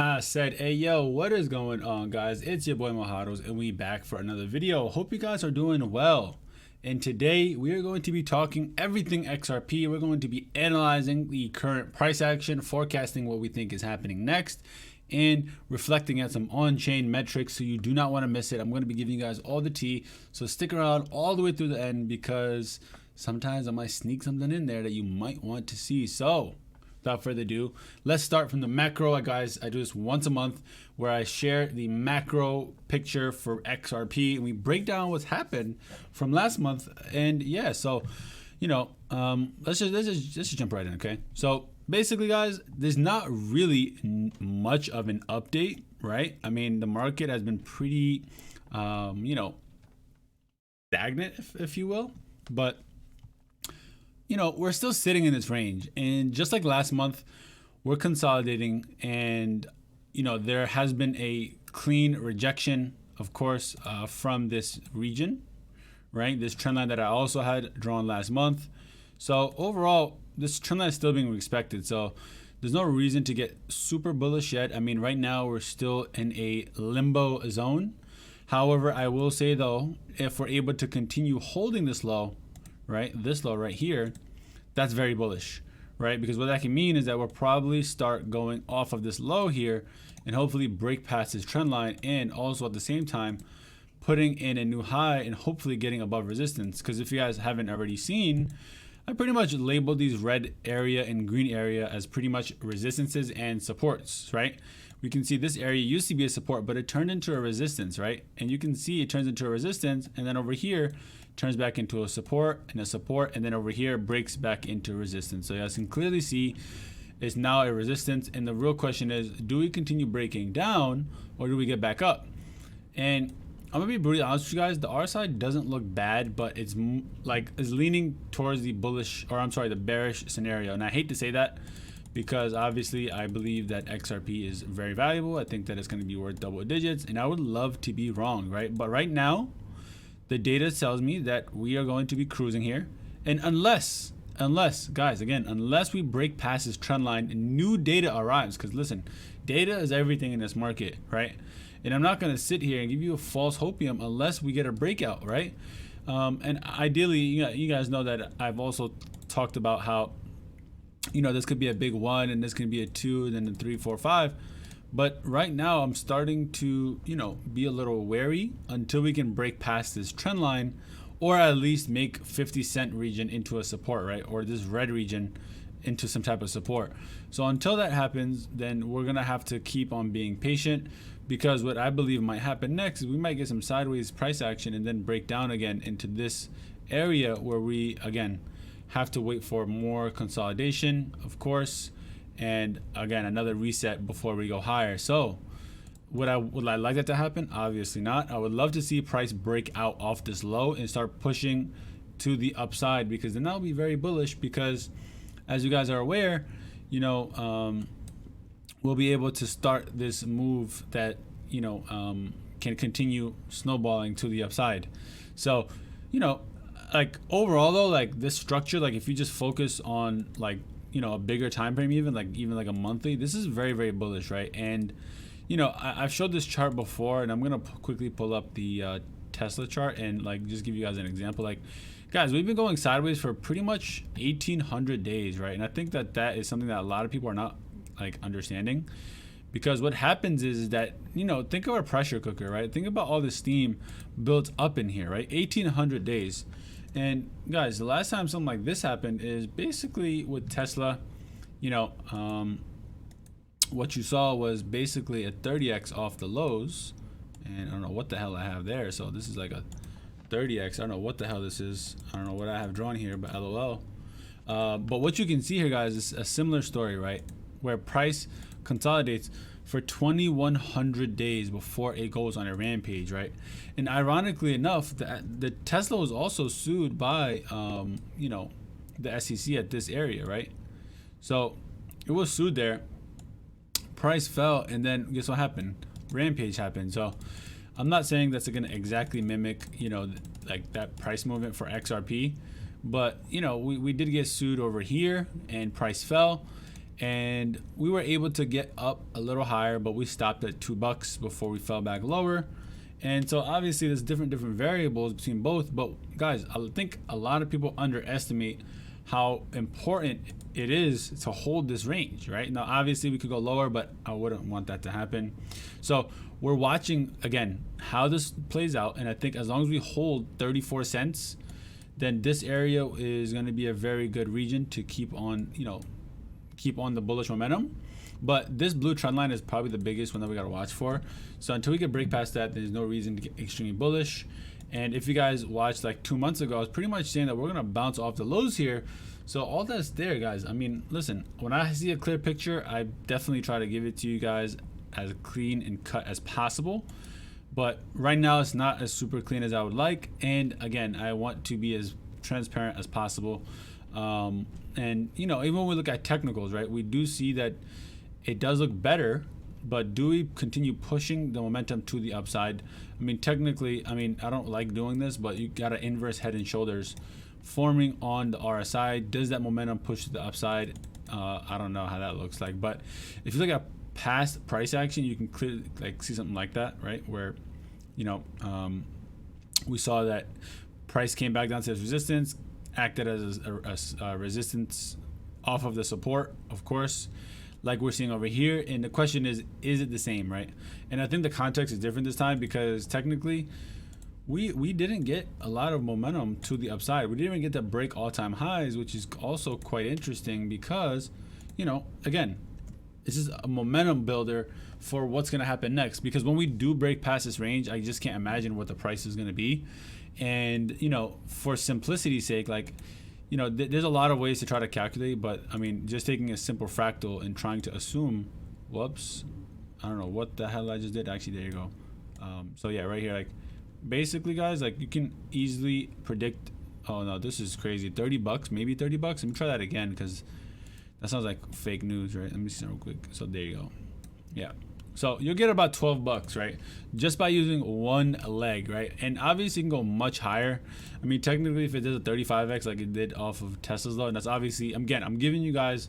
I said, hey yo, what is going on, guys? It's your boy Mojados, and we back for another video. Hope you guys are doing well. And today we are going to be talking everything XRP. We're going to be analyzing the current price action, forecasting what we think is happening next, and reflecting on some on-chain metrics. So you do not want to miss it. I'm going to be giving you guys all the tea. So stick around all the way through the end because sometimes I might sneak something in there that you might want to see. So without further ado, let's start from the macro. Guys, I do this once a month where I share the macro picture for XRP and we break down what's happened from last month. And yeah, so let's just jump right in, okay? So basically, guys, there's not really much of an update, right? I mean, the market has been pretty stagnant, if you will, but we're still sitting in this range, and just like last month, we're consolidating, and there has been a clean rejection, of course, from this region, right? This trend line that I also had drawn last month. So overall, this trend line is still being respected. So there's no reason to get super bullish yet. I mean, right now we're still in a limbo zone. However, I will say though, if we're able to continue holding this low, right, this low right here, that's very bullish, right? Because what that can mean is that we'll probably start going off of this low here and hopefully break past this trend line, and also at the same time putting in a new high and hopefully getting above resistance. Because if you guys haven't already seen, I pretty much labeled these red area and green area as pretty much resistances and supports, right? We can see this area used to be a support, but it turned into a resistance, right? And you can see it turns into a resistance, and then over here turns back into a support, and then over here breaks back into resistance. So you guys can clearly see it's now a resistance, and the real question is, do we continue breaking down or do we get back up? And I'm gonna be brutally honest with you guys, the RSI doesn't look bad, but it's leaning towards the bullish, or I'm sorry, the bearish scenario. And I hate to say that, because obviously I believe that XRP is very valuable. I think that it's going to be worth double digits, and I would love to be wrong, right? But right now, the data tells me that we are going to be cruising here. And unless guys, again, unless we break past this trend line and new data arrives, because listen, data is everything in this market, right? And I'm not going to sit here and give you a false hopium unless we get a breakout, right? And ideally, you guys know that I've also talked about how this could be a big 1 and this can be a 2 and then a 3, 4, 5. But right now I'm starting to be a little wary until we can break past this trend line, or at least make 50-cent region into a support, right? Or this red region into some type of support. So until that happens, then we're gonna have to keep on being patient, because what I believe might happen next is we might get some sideways price action and then break down again into this area where we again have to wait for more consolidation, of course, and again another reset before we go higher. So would I like that to happen? Obviously not. I would love to see price break out off this low and start pushing to the upside, because then that'll be very bullish, because as you guys are aware, we'll be able to start this move that can continue snowballing to the upside. So like overall though, like this structure, like if you just focus on a bigger time frame, even like a monthly, this is very, very bullish, right? And I've showed this chart before, and I'm gonna quickly pull up the Tesla chart and just give you guys an example. Guys, we've been going sideways for pretty much 1,800 days, right? And I think that is something that a lot of people are not understanding, because what happens is that think of a pressure cooker, right? Think about all the steam built up in here, right? 1,800 days. And guys, the last time something like this happened is basically with Tesla. What you saw was basically a 30x off the lows, and I don't know what the hell I have there. So this is like a 30x. I don't know what the hell this is. I don't know what I have drawn here, but LOL. But what you can see here, guys, is a similar story, right? Where price consolidates for 2,100 days before it goes on a rampage, right? And ironically enough, the Tesla was also sued by the SEC at this area, right? So it was sued there, price fell, and then guess what happened? Rampage happened. So I'm not saying that's going to exactly mimic like that price movement for XRP, but we did get sued over here and price fell. and we were able to get up a little higher, but we stopped at $2 before we fell back lower. And so obviously there's different variables between both, but guys, I think a lot of people underestimate how important it is to hold this range, right? Now obviously we could go lower, but I wouldn't want that to happen. So we're watching again how this plays out, and I think as long as we hold 34 cents, then this area is going to be a very good region to keep on, keep on the bullish momentum. But this blue trend line is probably the biggest one that we got to watch for. So until we can break past that, there's no reason to get extremely bullish. And if you guys watched like 2 months ago, I was pretty much saying that we're going to bounce off the lows here. So all that's there, guys. I mean, listen, when I see a clear picture, I definitely try to give it to you guys as clean and cut as possible. But right now it's not as super clean as I would like. And again, I want to be as transparent as possible. And even when we look at technicals, right, we do see that it does look better, but do we continue pushing the momentum to the upside? I mean, technically, I don't like doing this, but you got an inverse head and shoulders forming on the RSI. Does that momentum push to the upside? I don't know how that looks like, but if you look at past price action, you can clearly see something like that, right? Where, we saw that price came back down to its resistance, acted as a resistance off of the support, of course, like we're seeing over here. And the question is it the same, right? And I think the context is different this time because technically we didn't get a lot of momentum to the upside. We didn't even get to break all-time highs, which is also quite interesting because, again, this is a momentum builder for what's going to happen next. Because when we do break past this range, I just can't imagine what the price is going to be. And, for simplicity's sake, there's a lot of ways to try to calculate, but I mean, just taking a simple fractal and trying to assume, whoops, I don't know what the hell I just did. Actually, there you go. So yeah, right here, basically guys, you can easily predict, oh no, this is crazy. $30, maybe $30. Let me try that again because that sounds like fake news, right? Let me see real quick. So there you go. Yeah. So you'll get about $12, right? Just by using one leg, right? And obviously you can go much higher. I mean, technically if it does a 35x like it did off of Tesla's low, and that's obviously, again, I'm giving you guys,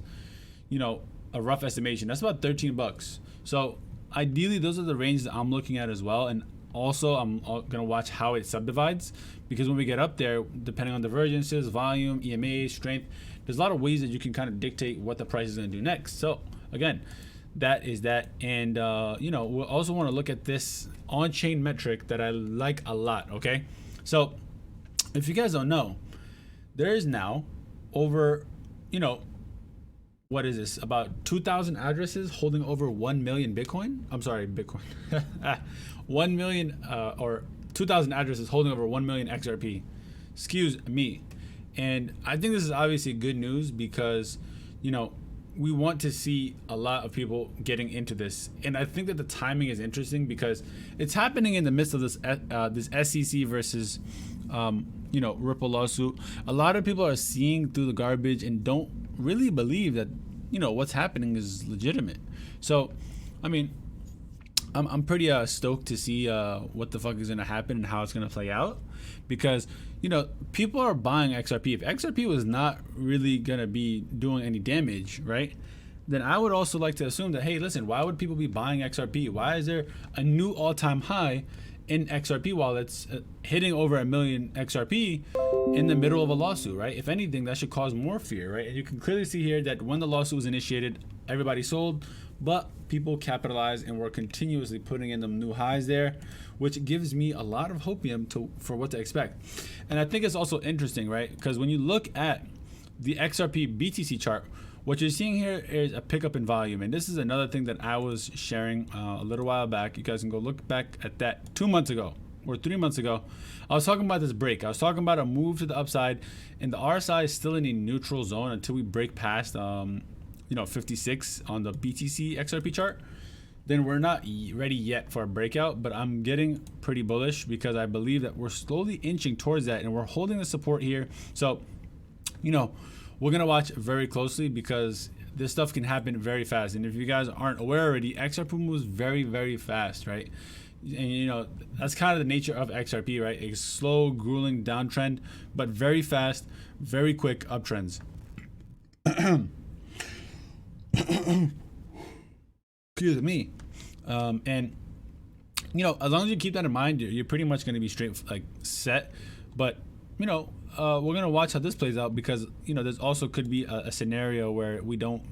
a rough estimation. That's about $13. So ideally those are the ranges that I'm looking at as well. And also I'm gonna watch how it subdivides, because when we get up there, depending on divergences, volume, EMA, strength, there's a lot of ways that you can kind of dictate what the price is gonna do next. So again, that is that. And we'll also want to look at this on-chain metric that I like a lot. Okay, so if you guys don't know, there is now over what is this, about 2,000 addresses holding over 1 million Bitcoin. I'm sorry, Bitcoin. 1 million or 2,000 addresses holding over 1 million XRP. Excuse me. And I think this is obviously good news because we want to see a lot of people getting into this. And I think that the timing is interesting because it's happening in the midst of this SEC versus Ripple lawsuit. A lot of people are seeing through the garbage and don't really believe that what's happening is legitimate. So I mean, I'm pretty stoked to see what the fuck is gonna happen and how it's gonna play out, because people are buying XRP. If XRP was not really gonna be doing any damage, right, then I would also like to assume that, hey, listen, why would people be buying XRP? Why is there a new all-time high in XRP wallets hitting over 1 million XRP in the middle of a lawsuit, right? If anything, that should cause more fear, right? And you can clearly see here that when the lawsuit was initiated, everybody sold, but people capitalized and were continuously putting in them new highs there, which gives me a lot of hopium for what to expect. And I think it's also interesting, right? Because when you look at the XRP BTC chart, what you're seeing here is a pickup in volume. And this is another thing that I was sharing a little while back. You guys can go look back at that 2 months ago or 3 months ago. I was talking about this break. I was talking about a move to the upside, and the RSI is still in a neutral zone until we break past 56 on the BTC XRP chart. Then we're not ready yet for a breakout, but I'm getting pretty bullish because I believe that we're slowly inching towards that, and we're holding the support here. So, we're gonna watch very closely because this stuff can happen very fast. And if you guys aren't aware already, XRP moves very, very fast, right? And that's kind of the nature of XRP, right? A slow, grueling downtrend, but very fast, very quick uptrends. Excuse me. And as long as you keep that in mind, you're pretty much going to be straight like set. But we're gonna watch how this plays out, because there's also could be a scenario where we don't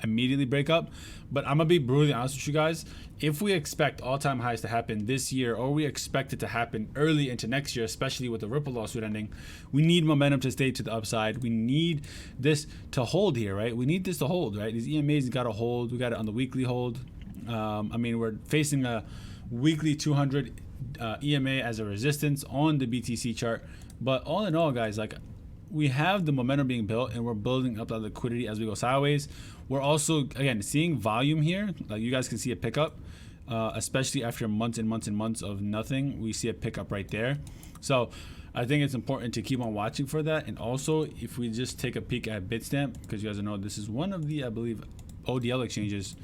immediately break up. But I'm gonna be brutally honest with you guys. If we expect all-time highs to happen this year, or we expect it to happen early into next year, especially with the Ripple lawsuit ending, we need momentum to stay to the upside. We need this to hold here, right? We need this to hold, right? These EMAs got to hold. We got it on the weekly hold. We're facing a weekly 200 EMA as a resistance on the BTC chart. But all in all, guys, like, we have the momentum being built, and we're building up that liquidity as we go sideways. We're also, again, seeing volume here. Like, you guys can see a pickup, especially after months and months and months of nothing. We see a pickup right there. So I think it's important to keep on watching for that. And also, if we just take a peek at Bitstamp, because you guys know this is one of the, I believe, ODL exchanges,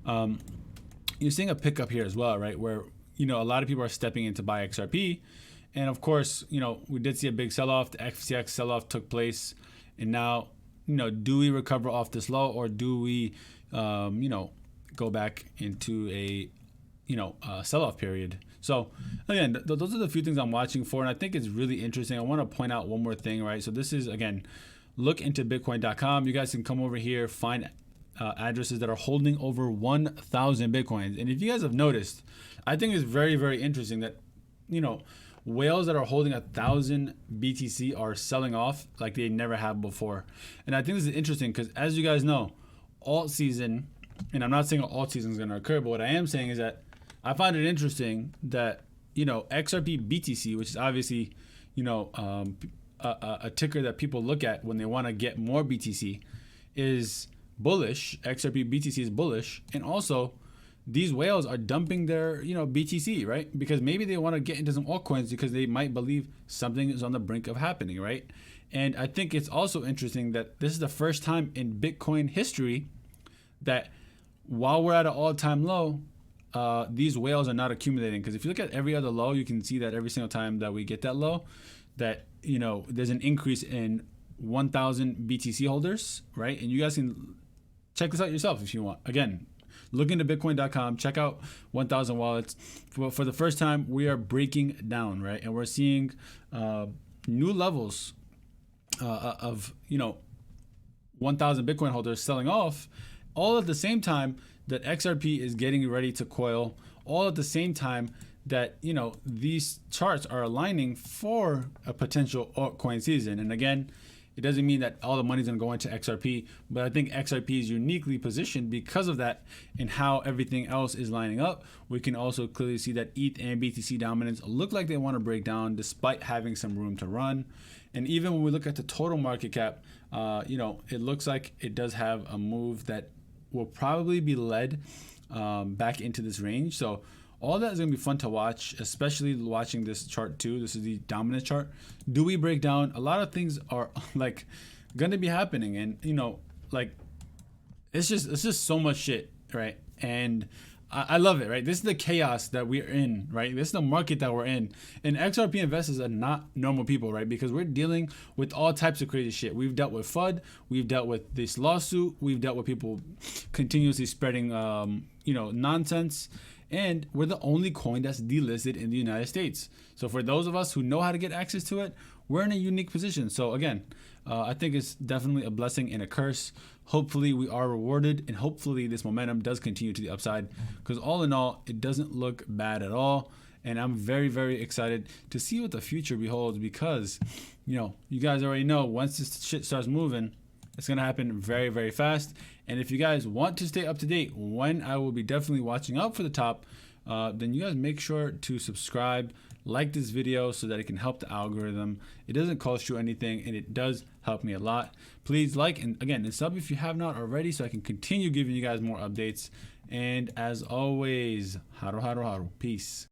you're seeing a pickup here as well, right? Where, a lot of people are stepping in to buy XRP. And of course, we did see a big sell-off. The FTX sell-off took place. And now, do we recover off this low, or do we, go back into a, sell-off period? So again, those are the few things I'm watching for. And I think it's really interesting. I want to point out one more thing, right? So this is, again, look into Bitcoin.com. You guys can come over here, find addresses that are holding over 1,000 Bitcoins. And if you guys have noticed, I think it's very, very interesting that, whales that are holding 1,000 BTC are selling off like they never have before. And I think this is interesting because, as you guys know, alt season, and I'm not saying alt season is going to occur, but what I am saying is that I find it interesting that, XRP BTC, which is obviously, a ticker that people look at when they want to get more BTC, is bullish. XRP BTC is bullish. And also, these whales are dumping their, BTC, right? Because maybe they want to get into some altcoins because they might believe something is on the brink of happening, right? And I think it's also interesting that this is the first time in Bitcoin history that while we're at an all-time low, these whales are not accumulating. Because if you look at every other low, you can see that every single time that we get that low, that, there's an increase in 1,000 BTC holders, right? And you guys can check this out yourself if you want. Again, look into Bitcoin.com, check out 1,000 wallets. For the first time, we are breaking down, right? And we're seeing new levels of, 1,000 Bitcoin holders selling off, all at the same time that XRP is getting ready to coil, all at the same time that, these charts are aligning for a potential altcoin season. And again, it doesn't mean that all the money is going to go into XRP, but I think XRP is uniquely positioned because of that and how everything else is lining up. We can also clearly see that ETH and BTC dominance look like they want to break down despite having some room to run. And even when we look at the total market cap, it looks like it does have a move that will probably be led back into this range. So all that is going to be fun to watch, especially watching this chart too. This is the dominance chart. Do we break down? A lot of things are like going to be happening, and it's just so much shit, right? And I love it, right? This is the chaos that we're in, right? This is the market that we're in. And XRP investors are not normal people, right? Because we're dealing with all types of crazy shit. We've dealt with FUD. We've dealt with this lawsuit. We've dealt with people continuously spreading, nonsense. And we're the only coin that's delisted in the United States. So for those of us who know how to get access to it, we're in a unique position. So again, I think it's definitely a blessing and a curse. Hopefully we are rewarded, and hopefully this momentum does continue to the upside, because all in all, it doesn't look bad at all. And I'm very, very excited to see what the future beholds, because, you guys already know once this shit starts moving, it's going to happen very, very fast. And if you guys want to stay up to date when I will be definitely watching out for the top, then you guys make sure to subscribe, like this video so that it can help the algorithm. It doesn't cost you anything, and it does help me a lot. Please like, and again, and sub if you have not already, so I can continue giving you guys more updates. And as always, haru haru haru. Peace.